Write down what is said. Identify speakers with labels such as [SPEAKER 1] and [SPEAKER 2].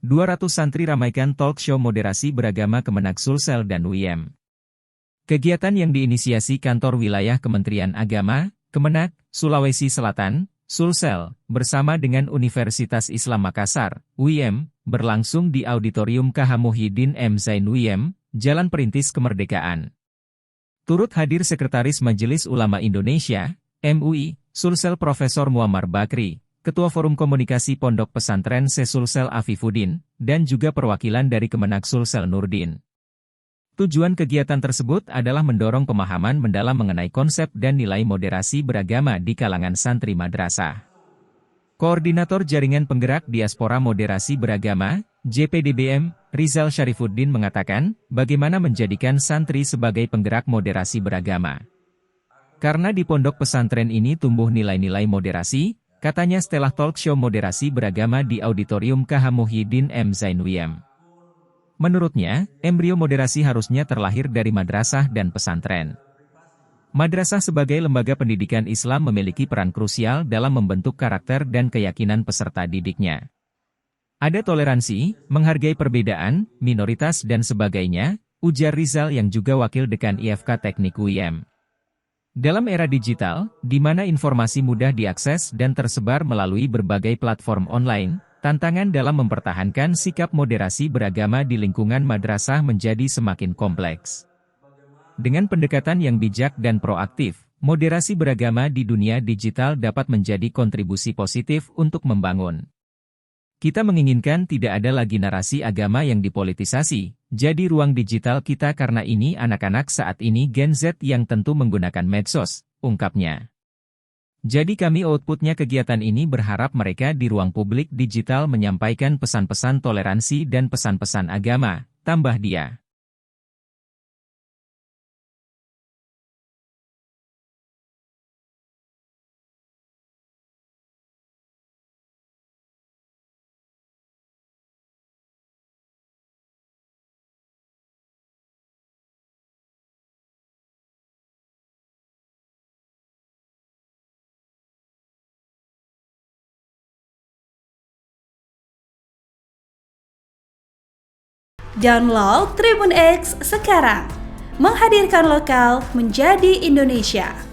[SPEAKER 1] 200 santri ramaikan talk show moderasi beragama Kemenak Sulsel dan UIM. Kegiatan yang diinisiasi Kantor Wilayah Kementerian Agama, Kemenak, Sulawesi Selatan, Sulsel, bersama dengan Universitas Islam Makassar, UIM, berlangsung di Auditorium KH Muhyiddin M. Zain UIM, Jalan Perintis Kemerdekaan. Turut hadir Sekretaris Majelis Ulama Indonesia, MUI, Sulsel Profesor Muammar Bakri, Ketua Forum Komunikasi Pondok Pesantren Sulsel Afifuddin, dan juga perwakilan dari Kemenak Sulsel Nurdin. Tujuan kegiatan tersebut adalah mendorong pemahaman mendalam mengenai konsep dan nilai moderasi beragama di kalangan santri madrasah. Koordinator Jaringan Penggerak Diaspora Moderasi Beragama, JPDBM, Rizal Syarifuddin mengatakan, bagaimana menjadikan santri sebagai penggerak moderasi beragama. Karena di pondok pesantren ini tumbuh nilai-nilai moderasi, katanya setelah talk show moderasi beragama di Auditorium KH Muhyiddin M. Zain UIM. Menurutnya, embrio moderasi harusnya terlahir dari madrasah dan pesantren. Madrasah sebagai lembaga pendidikan Islam memiliki peran krusial dalam membentuk karakter dan keyakinan peserta didiknya. Ada toleransi, menghargai perbedaan, minoritas dan sebagainya, ujar Rizal yang juga wakil dekan IFK Teknik UIM. Dalam era digital, di mana informasi mudah diakses dan tersebar melalui berbagai platform online, tantangan dalam mempertahankan sikap moderasi beragama di lingkungan madrasah menjadi semakin kompleks. Dengan pendekatan yang bijak dan proaktif, moderasi beragama di dunia digital dapat menjadi kontribusi positif untuk membangun. Kita menginginkan tidak ada lagi narasi agama yang dipolitisasi, jadi ruang digital kita karena ini anak-anak saat ini Gen Z yang tentu menggunakan medsos, ungkapnya. Jadi kami outputnya kegiatan ini berharap mereka di ruang publik digital menyampaikan pesan-pesan toleransi dan pesan-pesan agama, tambah dia.
[SPEAKER 2] Download Tribun X sekarang, menghadirkan lokal menjadi Indonesia.